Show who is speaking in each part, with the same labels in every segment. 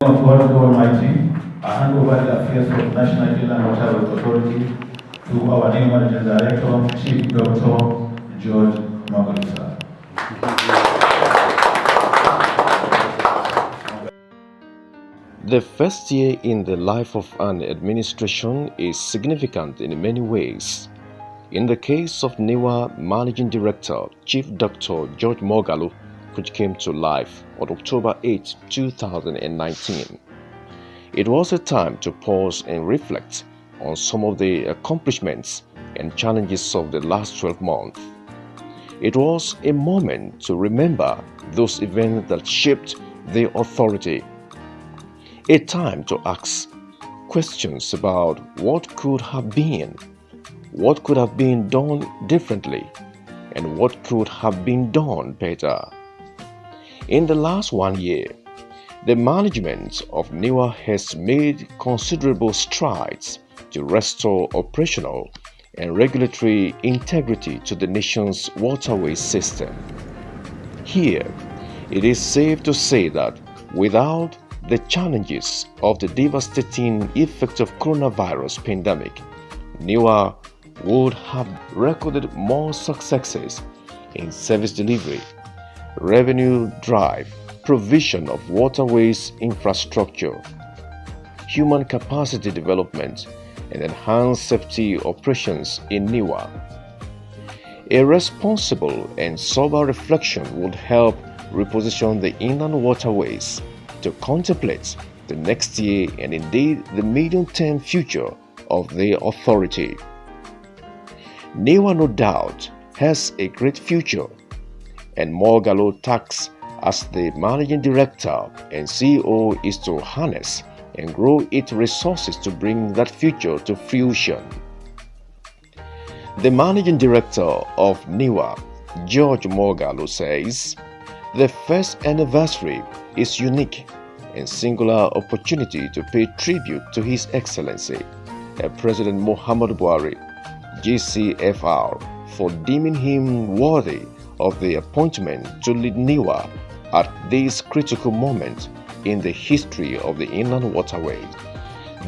Speaker 1: Of God Almighty, I hand over the affairs of National Inland Water Authority to our new Managing Director, Chief Dr. George Moghalu, sir.
Speaker 2: The first year in the life of an administration is significant in many ways. In the case of NIWA Managing Director, Chief Dr. George Moghalu, which came to life on October 8, 2019. It was a time to pause and reflect on some of the accomplishments and challenges of the last 12 months. It was a moment to remember those events that shaped the authority. A time to ask questions about what could have been done differently, and what could have been done better. In the last 1 year, the management of NIWA has made considerable strides to restore operational and regulatory integrity to the nation's waterway system. Here, it is safe to say that without the challenges of the devastating effect of coronavirus pandemic, NIWA would have recorded more successes in service delivery, revenue drive, provision of waterways infrastructure, human capacity development, and enhanced safety operations in NIWA. A responsible and sober reflection would help reposition the inland waterways to contemplate the next year and indeed the medium-term future of the authority. NIWA, no doubt, has a great future, and Moghalu tasked as the Managing Director and CEO is to harness and grow its resources to bring that future to fruition. The Managing Director of NIWA, George Moghalu, says, "The first anniversary is unique and singular opportunity to pay tribute to His Excellency, President Muhammadu Buhari, GCFR, for deeming him worthy of the appointment to lead NIWA at this critical moment in the history of the inland waterway.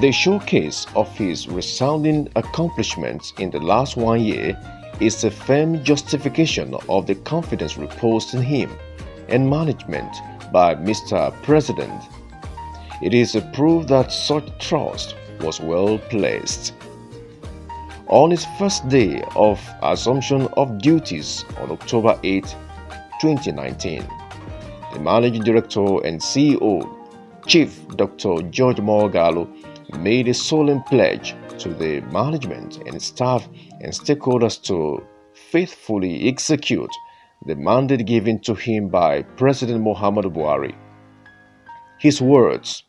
Speaker 2: The showcase of his resounding accomplishments in the last 1 year is a firm justification of the confidence reposed in him and management by Mr. President. It is a proof that such trust was well placed." On his first day of assumption of duties on October 8, 2019, the Managing Director and CEO, Chief Dr. George Moghalu, made a solemn pledge to the management and staff and stakeholders to faithfully execute the mandate given to him by President Muhammadu Buhari. His words,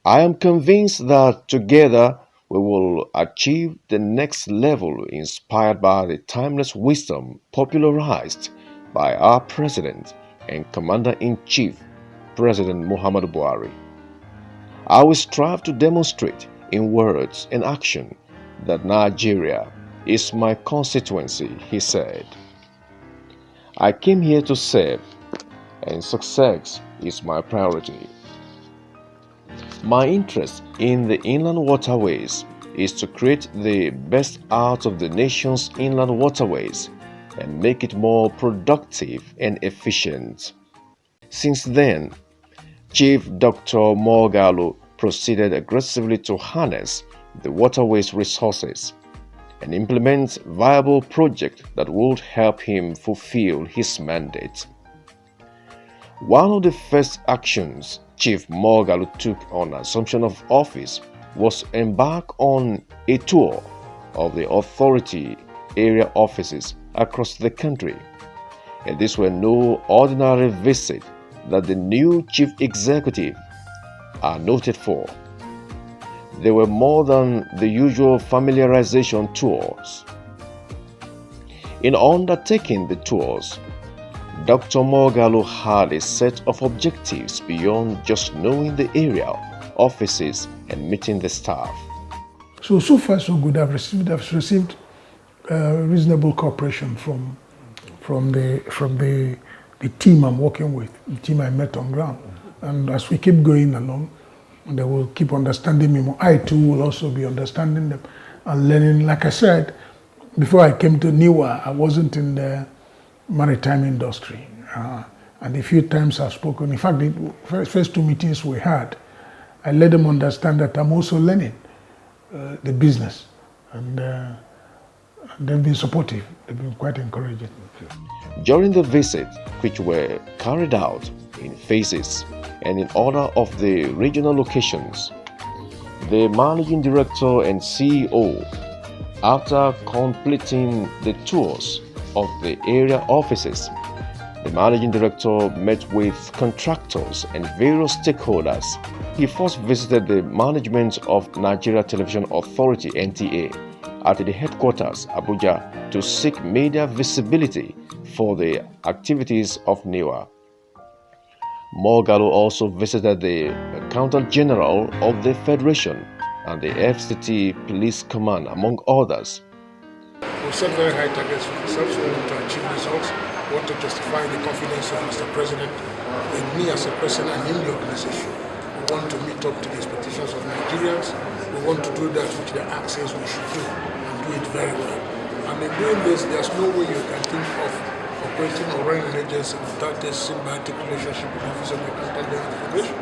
Speaker 2: "I am convinced that together we will achieve the next level inspired by the timeless wisdom popularized by our President and Commander-in-Chief, President Muhammadu Buhari. I will strive to demonstrate in words and action that Nigeria is my constituency," he said. "I came here to serve, and success is my priority. My interest in the inland waterways is to create the best out of the nation's inland waterways and make it more productive and efficient." Since then, Chief Dr. Moghalu proceeded aggressively to harness the waterways resources and implement viable projects that would help him fulfill his mandate. One of the first actions Chief Moghalu took on assumption of office was embark on a tour of the authority area offices across the country. And these were no ordinary visit that the new chief executive are noted for. They were more than the usual familiarization tours. In undertaking the tours, Dr. Moghalu had a set of objectives beyond just knowing the area, offices, and meeting the staff.
Speaker 3: So far so good. I've received reasonable cooperation from the team I'm working with, the team I met on ground. And as we keep going along, they will keep understanding me more. I too will also be understanding them and learning. Like I said, before I came to NIWA, I wasn't in the maritime industry. And a few times I've spoken. In fact, the first two meetings we had, I let them understand that I'm also learning the business. And they've been supportive. They've been quite encouraging.
Speaker 2: During the visit, which were carried out in phases and in order of the regional locations, the managing director and CEO, after completing the tours of the area offices, the managing director met with contractors and various stakeholders. He first visited the management of Nigeria Television Authority (NTA) at the headquarters, Abuja, to seek media visibility for the activities of NIWA. Moghalu also visited the Accountant General of the Federation and the FCT Police Command, among others.
Speaker 3: We set very high targets for ourselves. We want to achieve results. We want to justify the confidence of Mr. President in me as a person and in the organization. We want to meet up to the expectations of Nigerians. We want to do that which the Act says we should do and do it very well. And in doing this, there's no way you can think of operating or running an agency without a symbiotic relationship with the Office of the Accountant General of the Federation.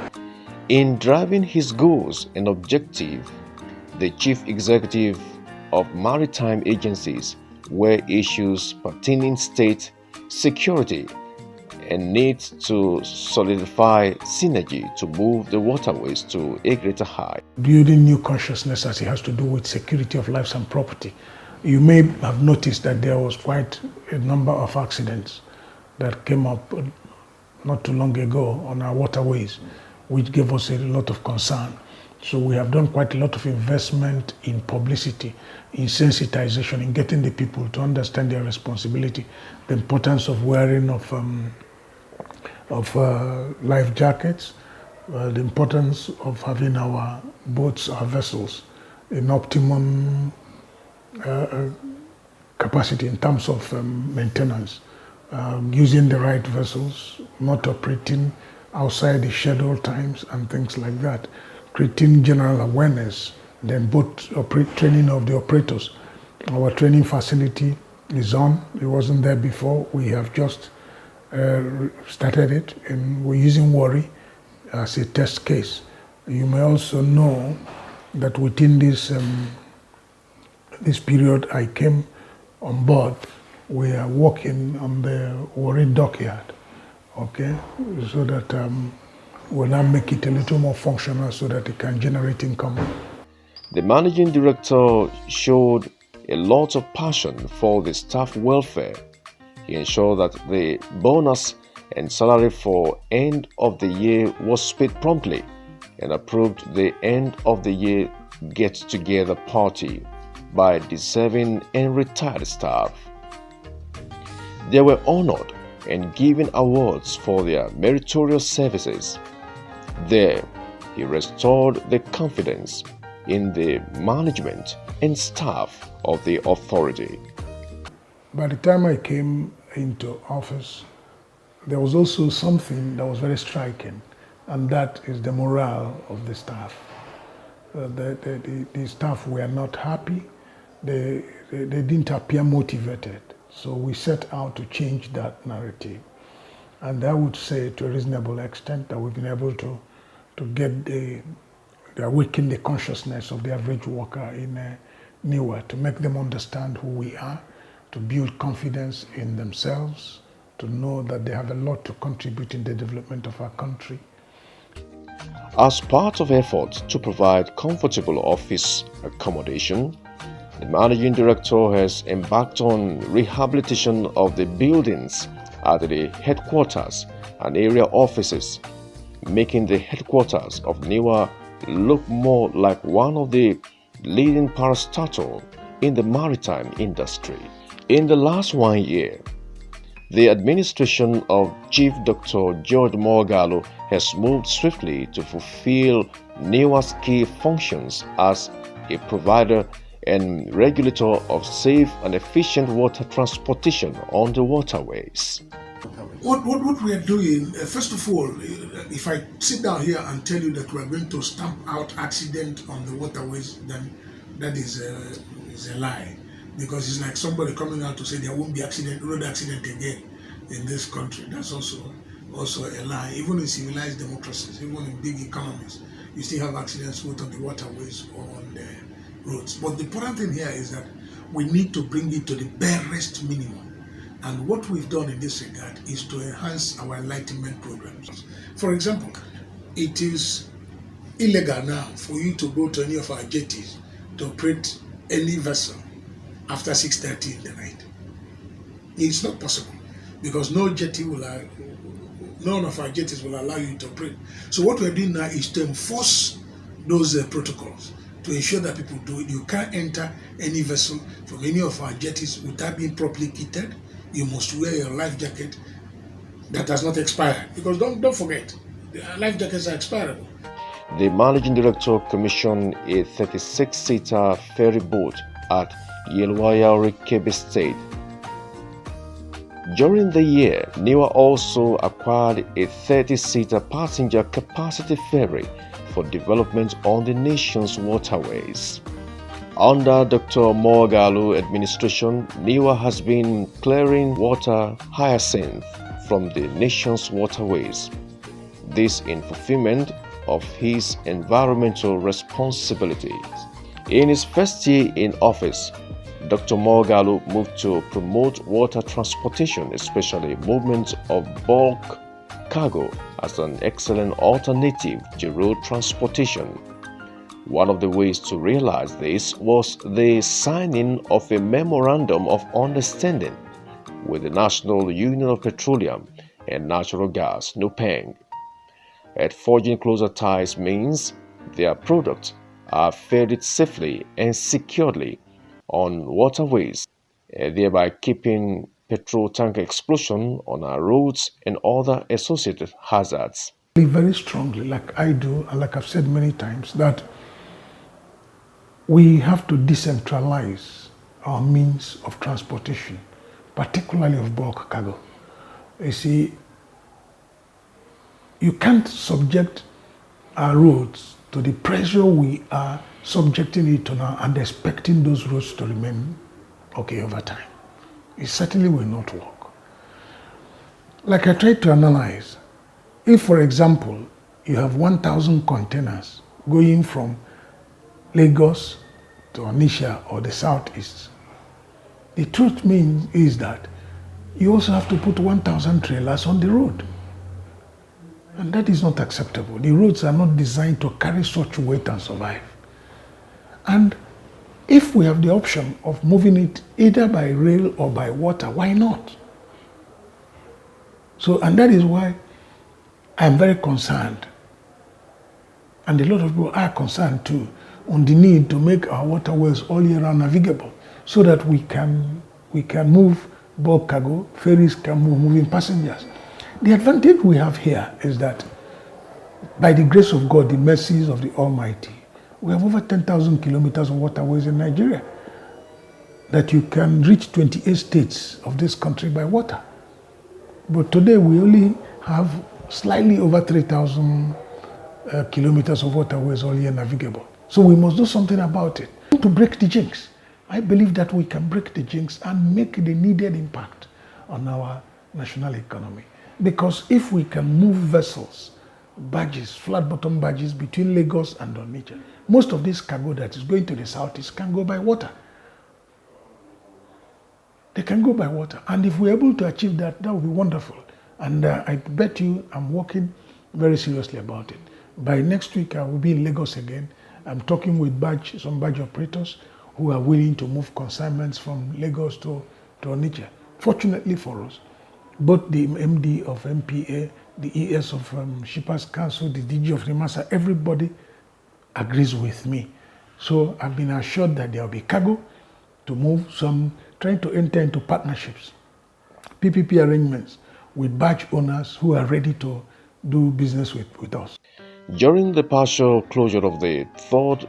Speaker 2: In driving his goals and objectives, the Chief Executive of Maritime Agencies were issues pertaining state security and needs to solidify synergy to move the waterways to a greater height.
Speaker 3: Building new consciousness as it has to do with security of lives and property. You may have noticed that there was quite a number of accidents that came up not too long ago on our waterways, which gave us a lot of concern. So we have done quite a lot of investment in publicity, in sensitization, in getting the people to understand their responsibility, the importance of wearing of life jackets, the importance of having our boats, our vessels, in optimum capacity in terms of maintenance, using the right vessels, not operating outside the scheduled times and things like that, creating general awareness, then boat training of the operators. Our training facility is on. It wasn't there before. We have just started it, and we're using Worry as a test case. You may also know that within this this period I came on board, we are working on the Worry dockyard, okay, so that we'll now make it a little more functional so that it can generate income.
Speaker 2: The managing director showed a lot of passion for the staff welfare. He ensured that the bonus and salary for end of the year was paid promptly and approved the end of the year get-together party by deserving and retired staff. They were honored and given awards for their meritorious services. There, he restored the confidence in the management and staff of the authority.
Speaker 3: By the time I came into office, there was also something that was very striking, and that is the morale of the staff. The staff were not happy. They didn't appear motivated. So we set out to change that narrative. And I would say to a reasonable extent that we've been able to get awaken the consciousness of the average worker in NIWA, to make them understand who we are, to build confidence in themselves, to know that they have a lot to contribute in the development of our country.
Speaker 2: As part of efforts to provide comfortable office accommodation, the managing director has embarked on rehabilitation of the buildings at the headquarters and area offices, making the headquarters of NIWA look more like one of the leading parastatals in the maritime industry. In the last 1 year, the administration of Chief Dr. George Moghalu has moved swiftly to fulfill NIWA's key functions as a provider and regulator of safe and efficient water transportation on the waterways.
Speaker 3: What we are doing, first of all, if I sit down here and tell you that we are going to stamp out accident on the waterways, then that is a lie. Because it's like somebody coming out to say there won't be road accident again in this country. That's also a lie. Even in civilized democracies, even in big economies, you still have accidents both on the waterways or on the roads. But the important thing here is that we need to bring it to the barest minimum. And what we've done in this regard is to enhance our enlightenment programs. For example, it is illegal now for you to go to any of our jetties to operate any vessel after 6:30 in the night. It's not possible because none of our jetties will allow you to operate. So what we're doing now is to enforce those protocols to ensure that people do it. You can't enter any vessel from any of our jetties without being properly kitted. You must wear your life jacket that has not expired. Because don't forget, the life jackets are expirable.
Speaker 2: The managing director commissioned a 36-seater ferry boat at Yelwaya, Kebbi State. During the year, NIWA also acquired a 30-seater passenger capacity ferry for development on the nation's waterways. Under Dr. Moghalu administration, NIWA has been clearing water hyacinth from the nation's waterways. This in fulfillment of his environmental responsibilities. In his first year in office, Dr. Moghalu moved to promote water transportation, especially movement of bulk cargo, as an excellent alternative to road transportation. One of the ways to realize this was the signing of a memorandum of understanding with the National Union of Petroleum and Natural Gas, NUPENG. At forging closer ties means their products are ferried safely and securely on waterways, thereby keeping petrol tanker explosion on our roads and other associated hazards.
Speaker 3: Very strongly, like I do, and like I've said many times, that we have to decentralize our means of transportation, particularly of bulk cargo. You see, you can't subject our roads to the pressure we are subjecting it to now and expecting those roads to remain okay over time. It certainly will not work. Like I tried to analyze, if, for example, you have 1,000 containers going from Lagos to Onitsha or the southeast, the truth is that you also have to put 1,000 trailers on the road. And that is not acceptable. The roads are not designed to carry such weight and survive. And if we have the option of moving it either by rail or by water, why not? So, and that is why I'm very concerned, and a lot of people are concerned too, on the need to make our waterways all year round navigable so that we can move bulk cargo, ferries can move moving passengers. The advantage we have here is that by the grace of God, the mercies of the Almighty, we have over 10,000 kilometers of waterways in Nigeria that you can reach 28 states of this country by water. But today we only have slightly over 3,000 kilometers of waterways all year navigable. So we must do something about it. To break the jinx, I believe that we can break the jinx and make the needed impact on our national economy. Because if we can move vessels, barges, flat-bottom barges between Lagos and Onitsha, most of this cargo that is going to the southeast can go by water. They can go by water. And if we're able to achieve that, that would be wonderful. And I bet you I'm working very seriously about it. By next week, I will be in Lagos again. I'm talking with some barge operators who are willing to move consignments from Lagos to Onitsha. Fortunately for us, both the MD of MPA, the ES of Shippers Council, the DG of RIMASA, everybody agrees with me. So I've been assured that there will be cargo to move, some trying to enter into partnerships, PPP arrangements with barge owners who are ready to do business with us.
Speaker 2: During the partial closure of the third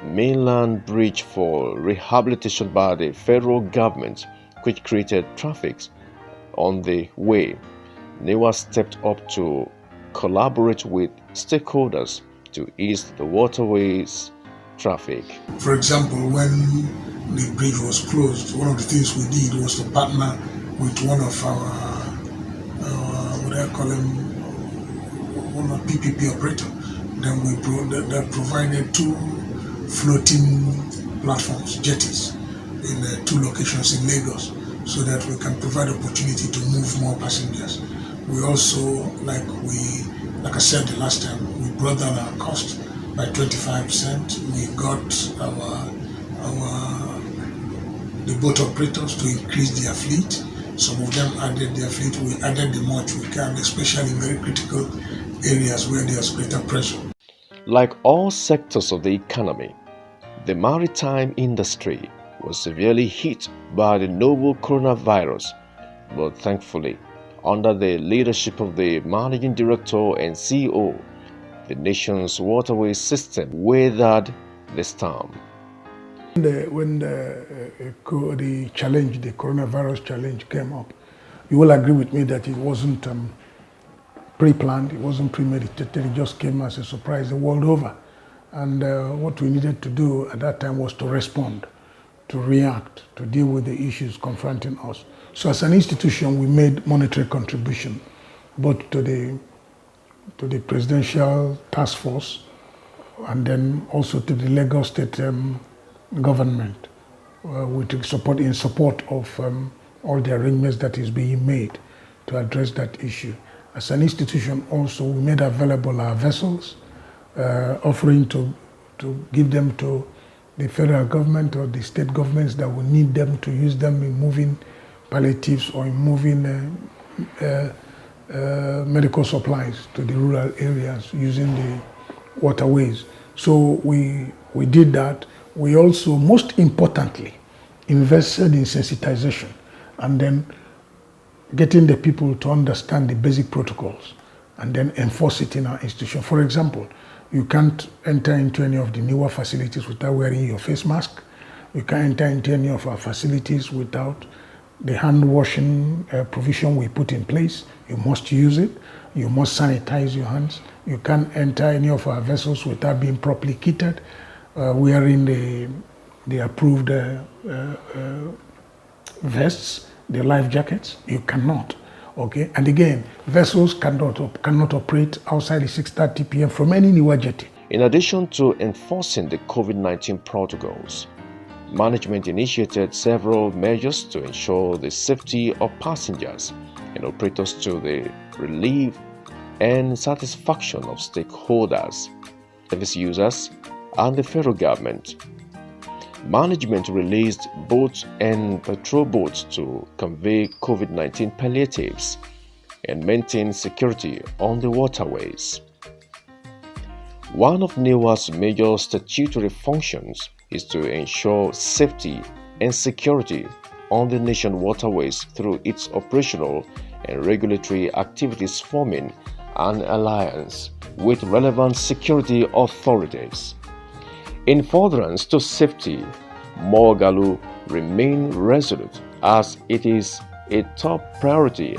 Speaker 2: mainland bridge for rehabilitation by the federal government, which created traffic on the way, NIWA stepped up to collaborate with stakeholders to ease the waterways traffic.
Speaker 3: For example, when the bridge was closed, one of the things we did was to partner with one of our, what do I call him, one of PPP operator. Then we provided 2 floating platforms, jetties, in 2 locations in Lagos, so that we can provide opportunity to move more passengers. We also, like I said the last time, we brought down our cost by 25%. We got the boat operators to increase their fleet. Some of them added their fleet. We added the much we can, especially in very critical areas where there's greater pressure.
Speaker 2: Like all sectors of the economy, the maritime industry was severely hit by the novel coronavirus, but thankfully, under the leadership of the managing director and CEO, the nation's waterway system weathered the storm.
Speaker 3: When the coronavirus challenge came up, you will agree with me that it wasn't pre-planned, it wasn't premeditated, it just came as a surprise the world over. And what we needed to do at that time was to respond, to react, to deal with the issues confronting us. So as an institution, we made monetary contribution, both to the presidential task force and then also to the Lagos State government in support of all the arrangements that is being made to address that issue. As an institution also, we made available our vessels, offering to give them to the federal government or the state governments that will need them to use them in moving palliatives or in moving medical supplies to the rural areas using the waterways. So we did that. We also, most importantly, invested in sensitization and then getting the people to understand the basic protocols and then enforce it in our institution. For example, you can't enter into any of the NIWA facilities without wearing your face mask. You can't enter into any of our facilities without the hand washing provision we put in place. You must use it. You must sanitize your hands. You can't enter any of our vessels without being properly kitted, wearing the approved vests, the life jackets. You cannot. Okay, and again, vessels cannot operate outside the 6:30 p.m. from any NIWA jetty.
Speaker 2: In addition to enforcing the COVID-19 protocols, management initiated several measures to ensure the safety of passengers and operators to the relief and satisfaction of stakeholders, service users, and the federal government. Management released boats and patrol boats to convey COVID-19 palliatives and maintain security on the waterways. One of NIWA's major statutory functions is to ensure safety and security on the nation's waterways through its operational and regulatory activities, forming an alliance with relevant security authorities. In furtherance to safety, Moghalu remained resolute as it is a top priority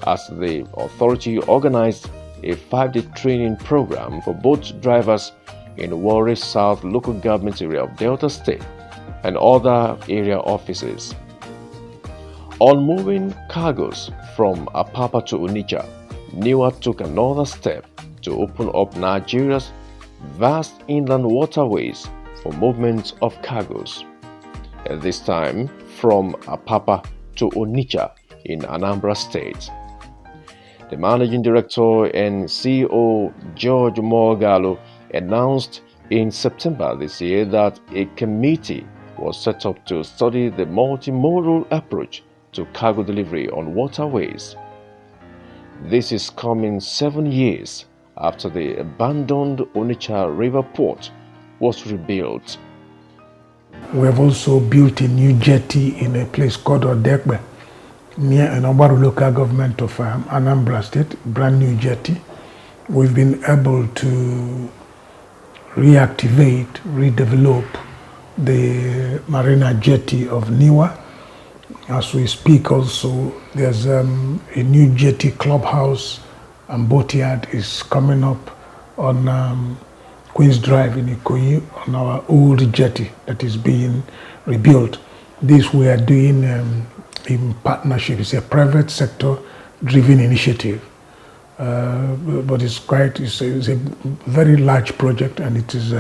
Speaker 2: as the authority organized a 5-day training program for boat drivers in Warri South local government area of Delta State and other area offices. On moving cargoes from Apapa to Onitsha, NIWA took another step to open up Nigeria's vast inland waterways for movement of cargoes, at this time from Apapa to Onitsha in Anambra State. The managing director and CEO George Moghalu announced in September this year that a committee was set up to study the multimodal approach to cargo delivery on waterways. This is coming 7 years after the abandoned Onitsha River Port was rebuilt.
Speaker 3: We have also built a new jetty in a place called Odekbe, near Moghalu local government of Anambra State, brand new jetty. We've been able to reactivate, redevelop the marina jetty of NIWA. As we speak also, there's a new jetty clubhouse and boatyard is coming up on Queen's Drive in Ikoyi on our old jetty that is being rebuilt. This we are doing in partnership. It's a private sector driven initiative. But it's a very large project and it is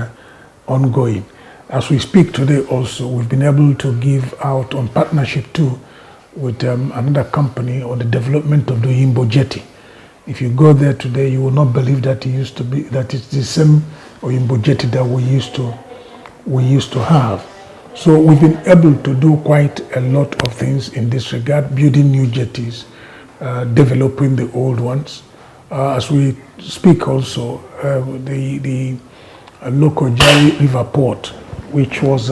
Speaker 3: ongoing. As we speak today also, we've been able to give out on partnership too with another company on the development of the Oyimbo jetty. If you go there today, you will not believe that it's the same Oyimbo jetty that we used to have. So we've been able to do quite a lot of things in this regard, building new jetties, developing the old ones. As we speak also, the Lokoja River Port, which was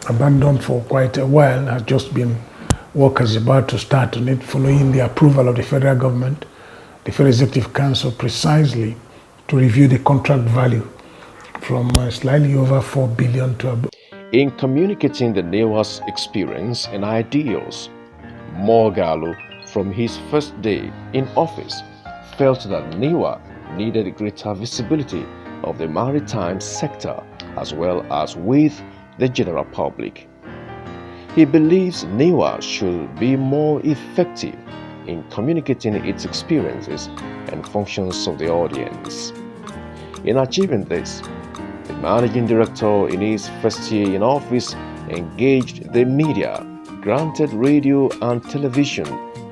Speaker 3: abandoned for quite a while, has just been, work is about to start on it, following the approval of the federal government, the Federal Executive Council, precisely to review the contract value from slightly over 4 billion to about.
Speaker 2: In communicating the NIWA's experience and ideals, Moghalu, from his first day in office, felt that NIWA needed greater visibility of the maritime sector as well as with the general public. He believes NIWA should be more effective in communicating its experiences and functions of the audience. In achieving this, the managing director in his first year in office engaged the media, granted radio and television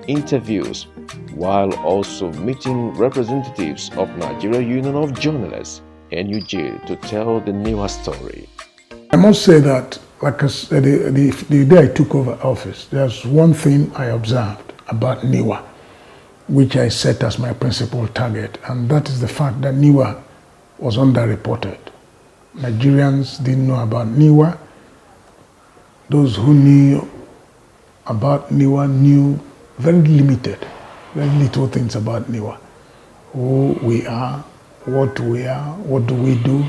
Speaker 2: interviews, while also meeting representatives of Nigeria Union of Journalists, NUJ, to tell the NIWA story.
Speaker 3: I must say that, like I said, the day I took over office, there's one thing I observed about NIWA, which I set as my principal target, and that is the fact that NIWA was underreported. Nigerians didn't know about NIWA. Those who knew about NIWA knew very limited, very little things about NIWA. Who we are, what do we do.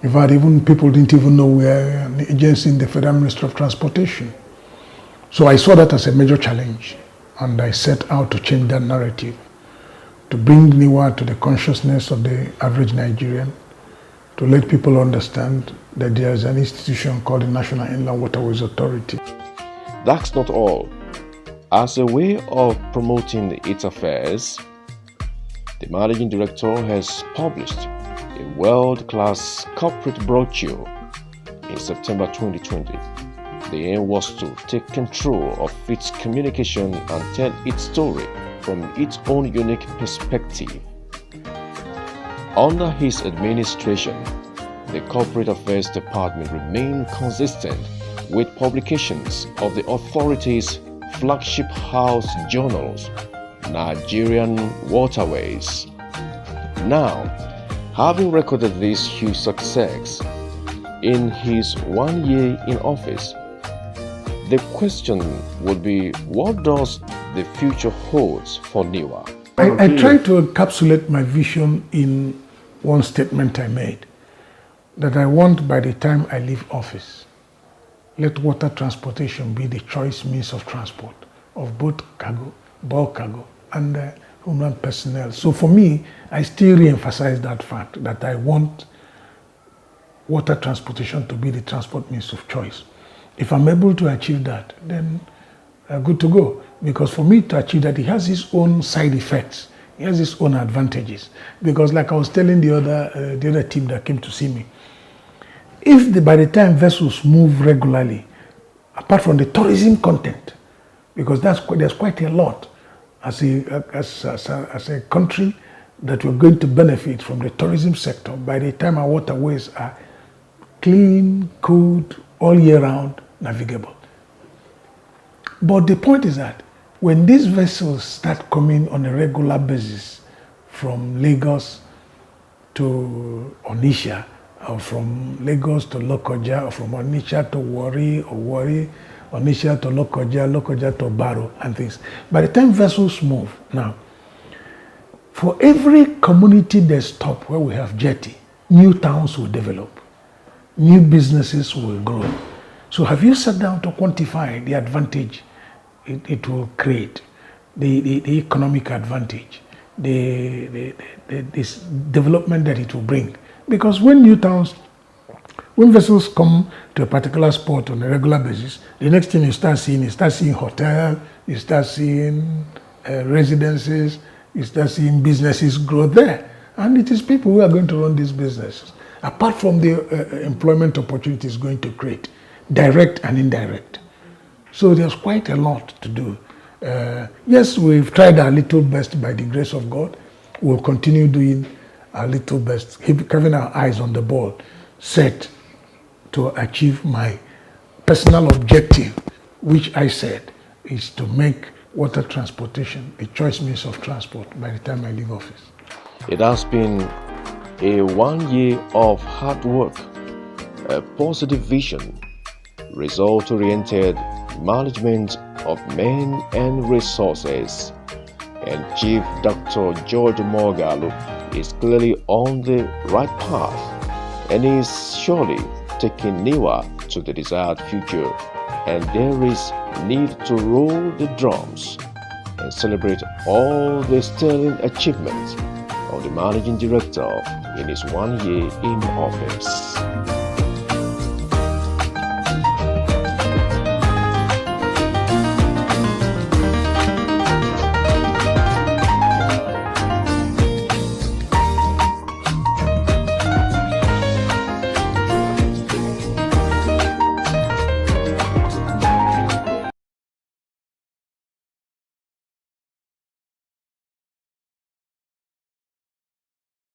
Speaker 3: In fact, even people didn't even know we are an agency in the Federal Ministry of Transportation. So I saw that as a major challenge, and I set out to change that narrative, to bring NIWA to the consciousness of the average Nigerian, to let people understand that there is an institution called the National Inland Waterways Authority.
Speaker 2: That's not all. As a way of promoting its affairs, the managing director has published a world-class corporate brochure in September 2020. The aim was to take control of its communication and tell its story from its own unique perspective. Under his administration, the Corporate Affairs Department remained consistent with publications of the authority's flagship house journals, Nigerian Waterways. Now, having recorded this huge success in his 1 year in office, the question would be, what does the future holds for NIWA?
Speaker 3: I tried to encapsulate my vision in one statement I made, that I want by the time I leave office, let water transportation be the choice means of transport of both cargo, bulk cargo, and human personnel. So for me, I still re-emphasize that fact, that I want water transportation to be the transport means of choice. If I'm able to achieve that, then good to go. Because for me to achieve that, it has its own side effects. It has its own advantages. Because like I was telling the other team that came to see me, if by the time vessels move regularly, apart from the tourism content, because there's quite a lot as a country that we're going to benefit from the tourism sector by the time our waterways are clean, cold, all year round, navigable. But the point is that when these vessels start coming on a regular basis from Lagos to Onitsha, or from Lagos to Lokoja, or from Onitsha to Warri, or Warri, Onitsha to Lokoja, Lokoja to Baro, and things. By the time vessels move, now, for every community they stop where we have jetty, new towns will develop, new businesses will grow. So have you sat down to quantify the advantage it will create, the economic advantage, this development that it will bring. Because when new towns, when vessels come to a particular spot on a regular basis, the next thing you start seeing hotels, you start seeing residences, you start seeing businesses grow there. And it is people who are going to run these businesses. Apart from the employment opportunities going to create, direct and indirect. So there's quite a lot to do. Yes, we've tried our little best by the grace of God. We'll continue doing our little best, having our eyes on the ball, set to achieve my personal objective, which I said is to make water transportation a choice means of transport by the time I leave office.
Speaker 2: It has been a 1 year of hard work, a positive vision, result-oriented management of men and resources, and Chief Dr. George Moghalu is clearly on the right path and is surely taking NIWA to the desired future, and there is need to roll the drums and celebrate all the sterling achievements of the Managing Director in his 1 year in office.